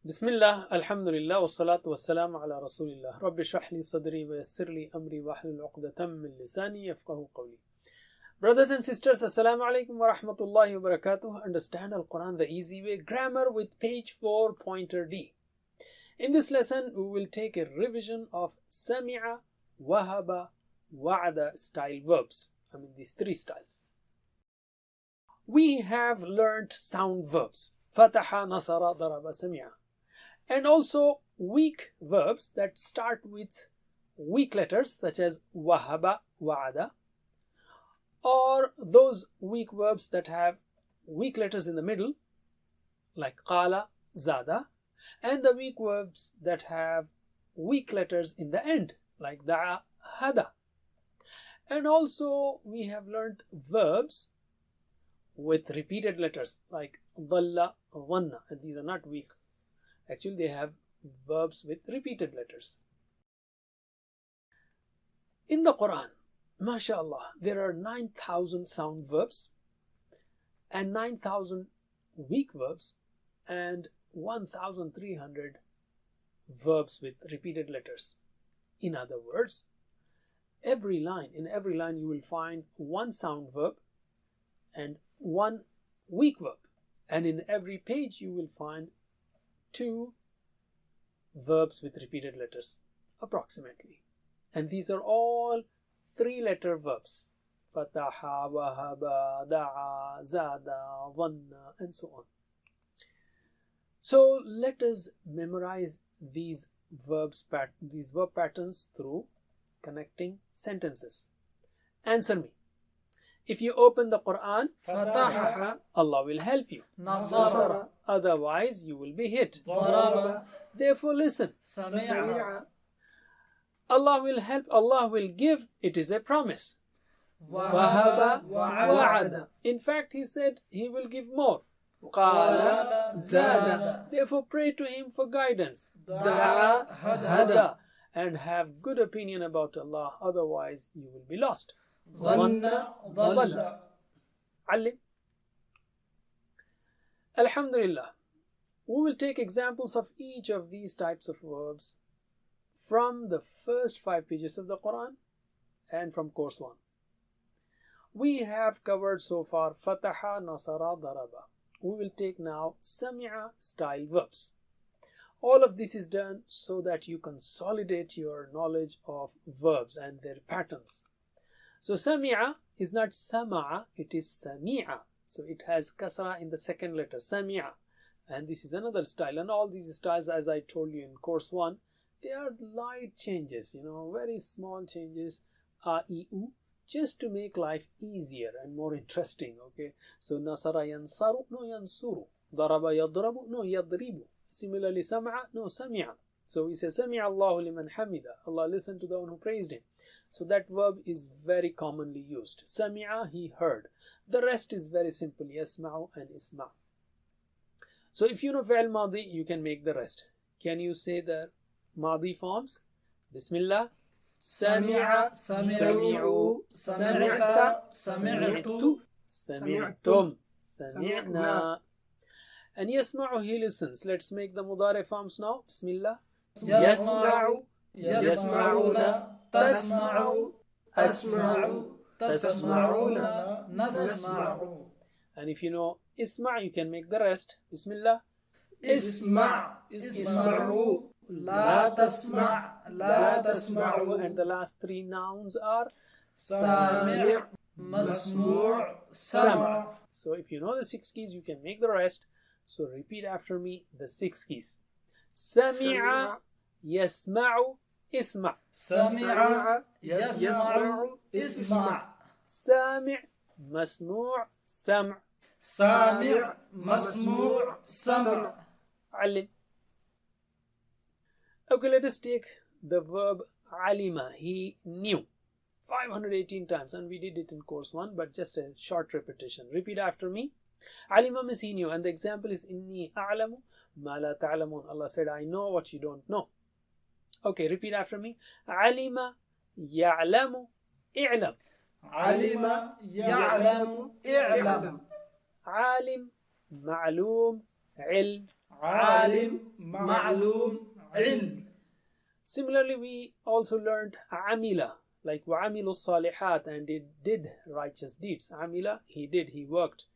Bismillah, alhamdulillah, wassalatu wassalamu ala rasulillah. Rabbi shrah li sadri wa yassir li amri wa hlul uqdatam min lisani yafqahu qawli. Brothers and sisters, assalamu alaikum wa rahmatullahi wa barakatuh. Understand Al-Quran the easy way. Grammar with page 4, pointer D. In this lesson, we will take a revision of sami'a, wahaba, wa'ada style verbs. These three styles. We have learnt sound verbs. Fataha, nasara, daraba, sami'a. And also weak verbs that start with weak letters such as wahaba, wa'ada, or those weak verbs that have weak letters in the middle like qala, zada, and the weak verbs that have weak letters in the end like da'a, hada. And also we have learnt verbs with repeated letters like dhalla, dhanna, and these are not weak. Actually, they have verbs with repeated letters. In the Quran, mashallah, there are 9,000 sound verbs and 9,000 weak verbs and 1,300 verbs with repeated letters. In other words, in every line you will find one sound verb and one weak verb, and in every page you will find two verbs with repeated letters approximately, and these are all three-letter verbs: fataha, wahaba, da'a, zada, dhanna, and so on. So let us memorize these verb patterns through connecting sentences. Answer me. If you open the Quran, fataha, Allah will help you. Nasara, Otherwise, you will be hit. daraba, Therefore, listen. sami'a, Allah will help, Allah will give. It is a promise. wahaba, Wa'ada. In fact, He said He will give more. Qala, zada. Therefore, pray to Him for guidance. Da'a, hada. And have good opinion about Allah. Otherwise, you will be lost. dhanna, dhalla. Alim. Alhamdulillah. We will take examples of each of these types of verbs from the first 5 pages of the Quran and from course 1. We have covered so far fataha, nasara, daraba. We will take now sami'a style verbs. All of this is done so that you consolidate your knowledge of verbs and their patterns. So sami'a is not sama'a, it is sami'a. So it has kasra in the second letter, sami'a. And this is another style. And all these styles, as I told you in course 1, they are light changes, very small changes, a, I, u, just to make life easier and more interesting. Okay. So nasara yansaru, no yansuru. Daraba yadrabu, no yadribu. Similarly, sama'a, no sami'a. So we say sami'a Allahu liman hamida. Allah listened to the one who praised Him. So that verb is very commonly used. Sami'a, he heard. The rest is very simple. Yasma'u and isma'. So if you know fi'l madi, you can make the rest. Can you say the madi forms? Bismillah. Sami'a, sami'u, sami'ta, sami'tu, sami'tum, sami'na. And yasma'u, he listens. Let's make the mudari forms now. Bismillah. Yasma'u, yasma'una, tasma'u, asma'u, tasma'una, nasma'u. And if you know isma', you can make the rest. Bismillah. Isma', isma'u, la tasma', la tasma'u. And the last 3 nouns are Sami', masmu', sam'. So if you know the 6 keys, you can make the rest. So repeat after me the 6 keys. Sami'a, yasma'u, isma'. Sami'a, yasma'u, isma'. Sami', masmu', sam'. Sami', masmu', sam'. Alim. Okay, let us take the verb alima. He knew 518 times, and we did it in course 1, but just a short repetition. Repeat after me. Alima means he knew, and the example is inni a'lamu ma la ta'lamun. Allah said, I know what you don't know. Okay, repeat after me. Alima ya'lamu i'lam. Alima ya'lamu i'lam. عالم, معلوم, علم. عالم معلوم علم. Similarly, we also learned amila, like wa'amilu salihat, and it did righteous deeds. Amila, he did, he worked.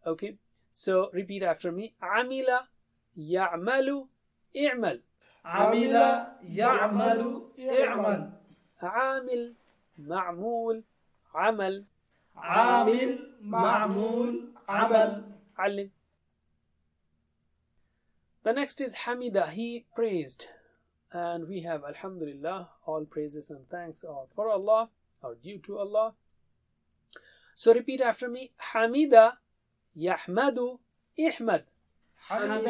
Okay, so repeat after me. Amila ya'malu i'mal. عمل يعمل اعمل. عامل معمول عمل. عامل معمول عمل. علم. The next is hamida, he praised. And we have alhamdulillah, all praises and thanks are for Allah, are due to Allah. So repeat after me. Hamida yahmadu ihmad. حمد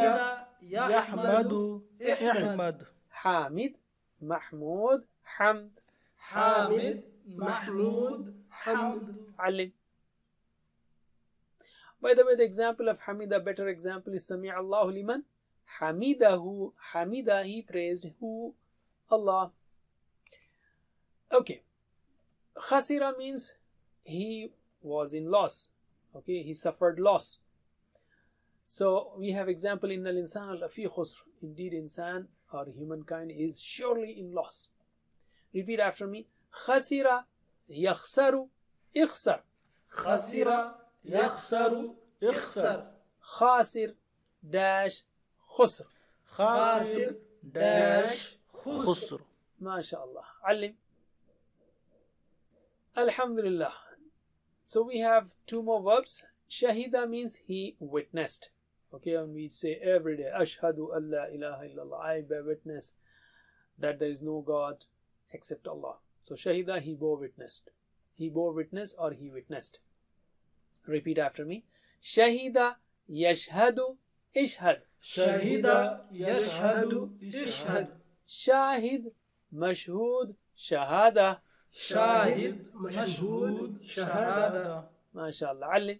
يحمد احمد. Hamid Mahmud Hamd. حامد محمود حمد. Alim. By the way, the example of Hamida, better example is Sami' Allahu liman Hamidahu. Hamida, he praised who? Allah. Okay. Khasira means he was in loss. Okay, he suffered loss. So we have example in al-insan al-afi khusr. Indeed, insan or humankind is surely in loss. Repeat after me. Khasira yakhsaru ikhsar. خسر يخسر اخسر. Khasir dash khusr. خاسر داش خسر. MashaAllah. Alim. Alhamdulillah. So we have two more verbs. Shahida means he witnessed. Okay, and we say every day, Ashhadu an la ilaha illallah. I bear witness that there is no God except Allah. So Shahida, he bore witnessed. He bore witness or he witnessed. Repeat after me. Shahida yashhadu ishhad. شهد يشهد اشهد. Shahid mashhud shahada. شاهد مشهود شهادة. MashaAllah. Alim.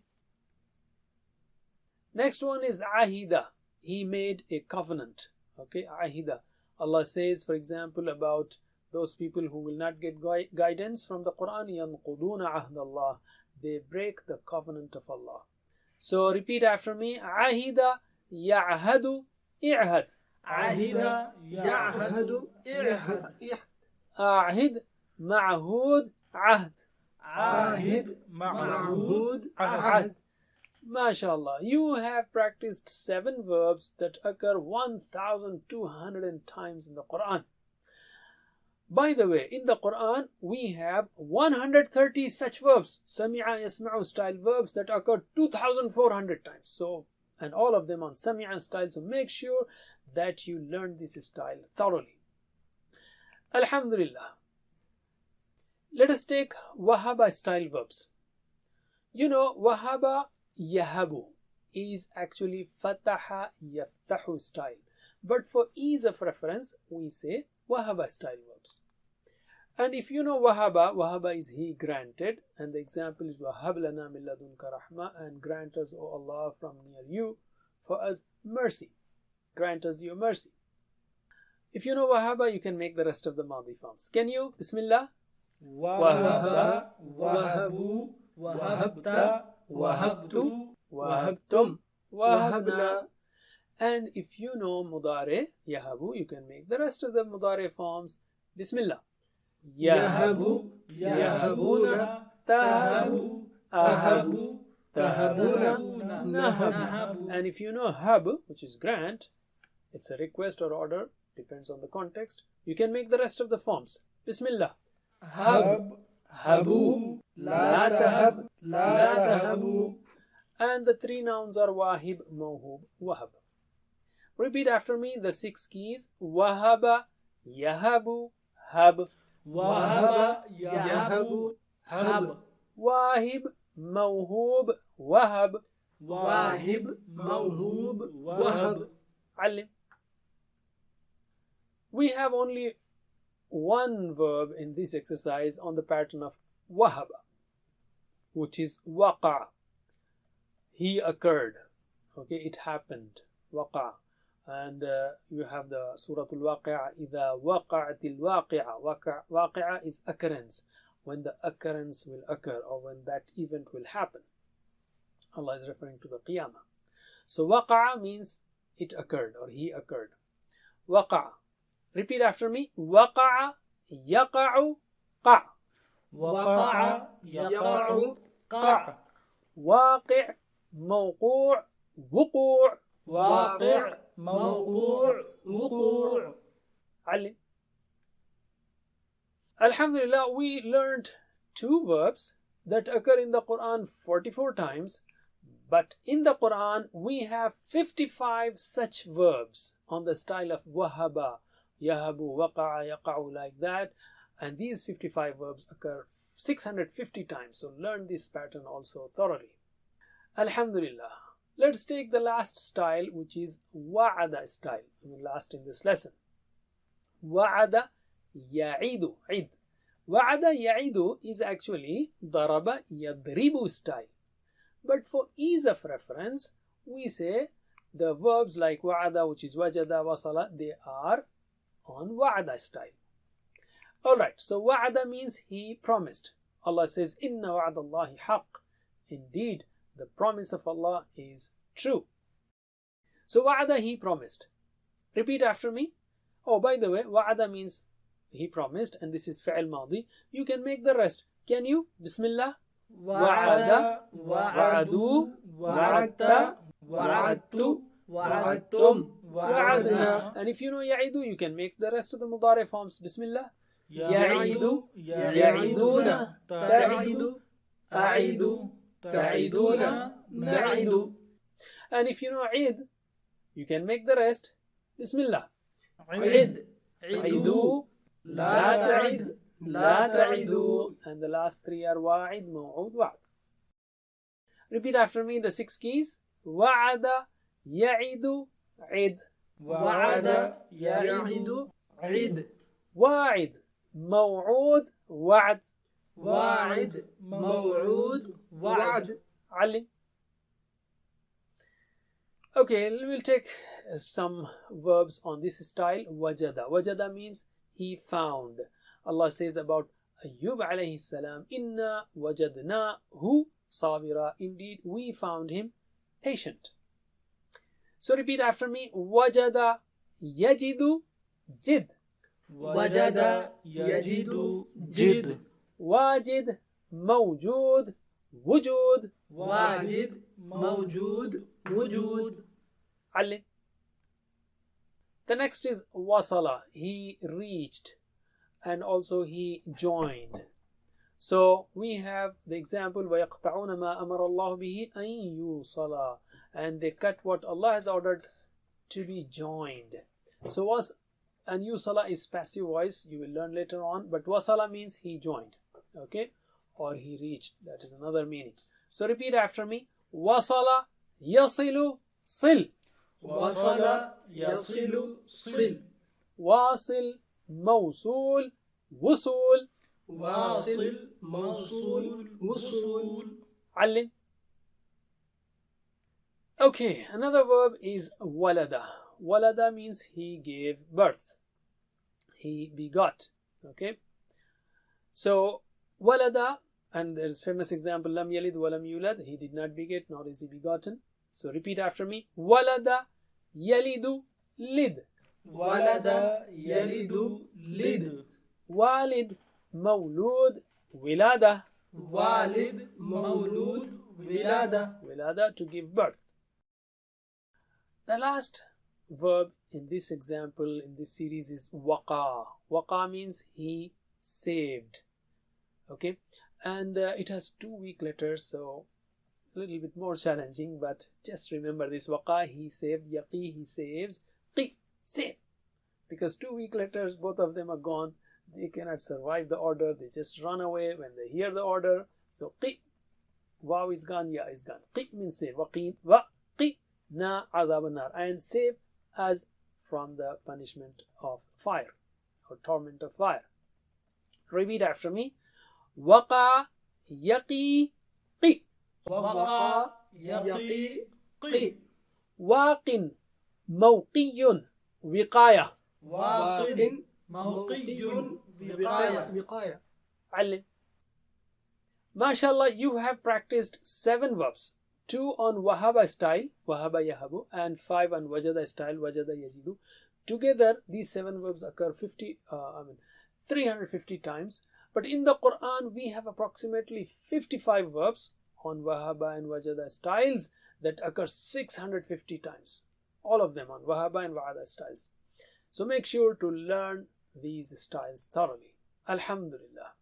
Next one is ahida. He made a covenant. Okay, ahida. Allah says, for example, about those people who will not get guidance from the Quran, يَنْقُضُونَ عَهْدَ اللَّهِ. They break the covenant of Allah. So repeat after me. Ahida ya'hadu i'had. عهد يعهد إعهد. Ahid ma'hud ahd. عاهد معهود عهد. MashaAllah. You have practiced 7 verbs that occur 1,200 times in the Quran. By the way, in the Quran, we have 130 such verbs, Sami'a Yasma'u style verbs that occur 2,400 times. So, and all of them on Sami'a style. So make sure that you learn this style thoroughly. Alhamdulillah. Let us take Wahaba style verbs. You know, Wahaba Yahabu is actually Fataha Yaftahu style. But for ease of reference, we say Wahaba style verbs. And if you know Wahaba, Wahaba is he granted, and the example is Wahab lana min ladunka rahma, and grant us, O Allah, from near you, for us mercy. Grant us your mercy. If you know Wahaba, you can make the rest of the Madi forms. Can you? Bismillah. وهب وهبوا وهبت وهبت Wahabtum. Wahabna. And if you know Mudare, Yahabu, you can make the rest of the Mudare forms. Bismillah. يهب يهبون تهب أهب تهبون نهب. And if you know Hab, which is grant, it's a request or order, depends on the context, you can make the rest of the forms. Bismillah. هب هبوا لا تهب لا تهبوا. And the 3 nouns are Wahib, Mawhub, Wahab. Repeat after me the 6 keys. Wahaba, Yahabu, Hab. وهب يهب هب. Wahib, Mawhub, Wahab. واهب موهوب وهب. Alim. We have only one verb in this exercise on the pattern of Wahaba, which is Waqa. He occurred. Okay, it happened. Waqa. And you have the Surah Al-Waqi'ah. إِذَا وَقَعَتِ الْوَاقِعَةِ. Waqi'ah is occurrence. When the occurrence will occur, or when that event will happen. Allah is referring to the Qiyamah. So Waqa'a means it occurred or he occurred. وقع. Repeat after me. وقع يقع قع. وقع يقع قع. واقع موقوع وقوع. واقع موقوع وقوع. علم. Alhamdulillah, we learned 2 verbs that occur in the Quran 44 times, but in the Quran we have 55 such verbs on the style of wahaba, yahabu, waqa'a, yaqa'u, like that, and these 55 verbs occur 650 times, so learn this pattern also thoroughly. Alhamdulillah. Let's take the last style, which is wa'ada style, last in this lesson. Wa'ada ya'idu, id. Wa'ada ya'idu is actually daraba yadribu style. But for ease of reference, we say the verbs like wa'ada, which is wajada, wasala, they are on wa'ada style. Alright, so wa'ada means he promised. Allah says, Inna wa'adallahi haqq. Indeed, the promise of Allah is true. So wa'ada, he promised. Repeat after me. Oh, by the way, wa'ada means he promised, and this is fi'l madi. You can make the rest. Can you? Bismillah. وعد وعدوا وعدت وعدت وعدتم وعدنا. And if you know ya'idu, you can make the rest of the mudari forms. Bismillah. يعيد يعيدون تعيد أعيد تعيدون نعيد. And if you know id, you can make the rest. Bismillah. عيد عيدوا لا تعد لا تعدوا. And the last 3 are wa'id, maw'ud, wa'd. Repeat after me the 6 keys. وعد يعد عد. وعد يعيد عيد. واعد موعود وعد. واعد موعود وعد. علم. Okay, we'll take some verbs on this style. Wajada. Wajada means he found. Allah says about Ayyub alayhi salam, Inna wajadnahu sabira. Indeed, we found him patient. So repeat after me. Wajada yajidu jid. وجد يجد جد. واجد موجود وجود. واجد موجود وجود. علم. The next is wasala. He reached, and also he joined. So we have the example وَيَقْطَعُونَ مَا أَمَرَ اللَّهُ بِهِ أَن يُوصَلَا, and they cut what Allah has ordered to be joined. So was and yusala is passive voice, you will learn later on, but wasala means he joined, okay, or he reached. That is another meaning. So repeat after me. Wasala yasilu sil. وصل يصل صل. واصل موصول وصول. واصل موصول وصول. علم. Okay, another verb is walada. Walada means he gave birth, he begot. Okay, so walada, and there is famous example lam yalid wa lam yulad. He did not beget, nor is he begotten. So repeat after me. Walada yalidu lid. walada yalidu lid. Walid mawlud wilada. Walid mawlud wilada. Wilada, to give birth. The last verb in this example, in this series, is waqa. Waqa means he saved. Okay, and it has 2 weak letters, so a little bit more challenging, but just remember this. Waqa, he saved. Yaqi, he saves. Qi, save. Because 2 weak letters, both of them are gone. They cannot survive the order. They just run away when they hear the order. So qi, waw is gone, ya is gone. Qi means save. Waqi, waqi na adhab an-nar, and save as from the punishment of fire or torment of fire. Repeat after me. Waqa yaqi qi. وقع يقي قي. Waqin mawqiyun wiqaya. واق موقي وقاية. Alim. MashaAllah, you have practiced 7 verbs 2 on wahaba style, wahaba yahabu, and 5 on wajada style, wajada yazidu. Together, these 7 verbs occur 350 times. But in the Quran, we have approximately 55 verbs on wahaba and wajada styles that occur 650 times. All of them on wahaba and wajada styles. So make sure to learn these styles thoroughly. Alhamdulillah.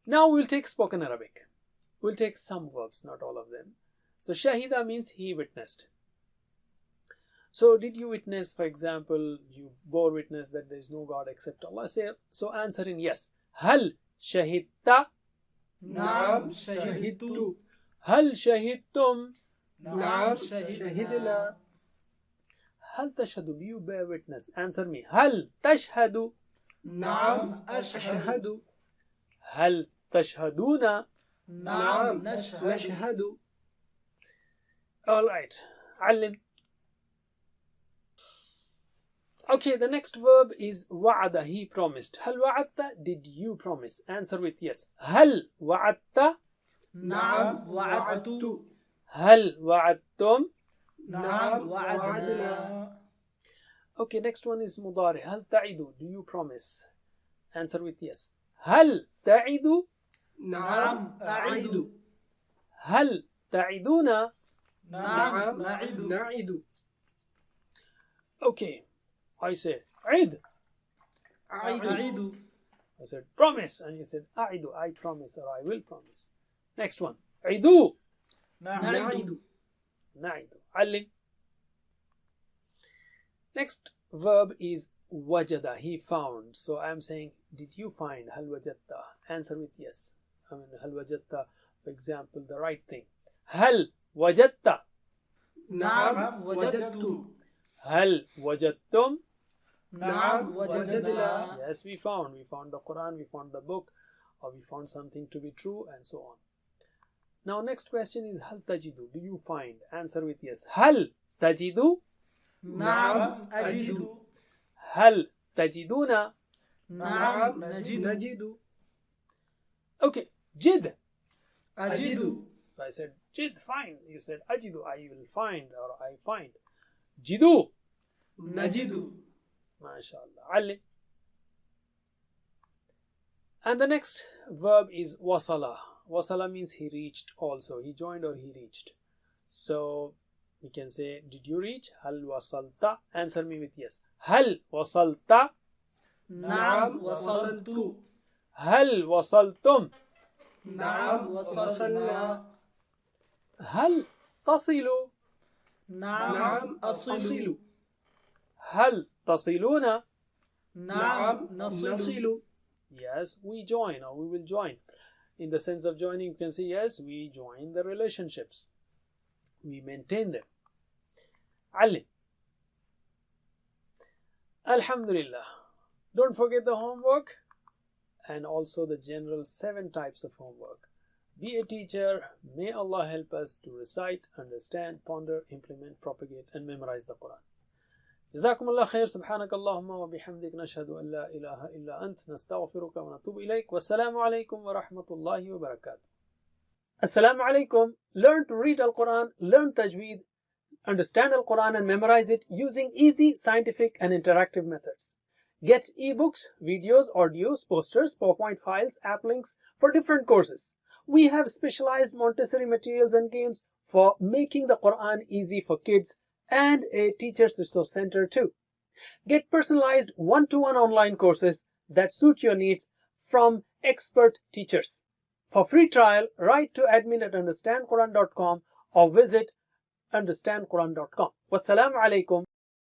Now we'll take spoken Arabic. We'll take some verbs, not all of them. So shahida means he witnessed. So did you witness, for example, you bore witness that there is no God except Allah? So answer in yes. Hal shahidta? نعم شهدت. Hal shahidtum? نعم شهدنا. Hal tashhadu? Do you bear witness? Answer me. Hal tashhadu? نعم أشهد. Hal tashhaduna? نعم نشهد. All right. Alim. Okay, the next verb is wa'ada, he promised. Hal wa'adta? Did you promise? Answer with yes. Hal wa'adta? نعم وعدت. Hal wa'adtum? نعم وعدنا. Okay, next one is mudari. Hal ta'idu? Do you promise? Answer with yes. Hal ta'idu? نعم أعد. Hal ta'iduna? نعم نعد. Okay, I say Eid. أعد. I said promise, and you said Aidu, I promise or I will promise. Next one, Aidu. نعد. Naidu. Alim. Next verb is wajada, he found. So I am saying, did you find? Hal wajadta? Answer with yes. I mean, hal wajadta, for example, the right thing. Hal wajadta? نعم وجدت. Hal wajadtum? نعم وجدنا. Yes, we found. We found the Quran, we found the book, or we found something to be true, and so on. Now, next question is Hal tajidu? Do you find? Answer with yes. Hal tajidu? نعم أجد. Hal tajiduna? نعم نجد. Okay, jid. أجد. So I said jid, find. You said ajidu, I will find, or I find. Jidu. نجد. MashaAllah. Alim. And the next verb is wasala. Wasala means he reached also. He joined or he reached. So we can say, did you reach? Hal wasalta? Answer me with yes. Hal wasalta? نعم وصلت. Hal wasaltum? نعم وصلنا. Hal tasilu? نعم أصل. Hal tasiluna? نعم نصل. Yes, we join or we will join. In the sense of joining, you can say, yes, we join the relationships. We maintain them. Alim. Alhamdulillah. Don't forget the homework and also the general 7 types of homework. Be a teacher. May Allah help us to recite, understand, ponder, implement, propagate, and memorize the Quran. جزاكم الله خير. سبحانك اللهم وبحمدك نشهد أن لا إله إلا أنت نستغفرك ونتوب إليك والسلام عليكم ورحمة الله وبركاته. Assalamu alaikum. Learn to read Al-Quran, learn Tajweed, understand Al-Quran and memorize it using easy, scientific and interactive methods. Get ebooks, videos, audios, posters, PowerPoint files, app links for different courses. We have specialized Montessori materials and games for making the Quran easy for kids and a teacher's resource center too. Get personalized one-to-one online courses that suit your needs from expert teachers. For free trial, write to admin@understandquran.com or visit understandquran.com. Wassalamu alaikum.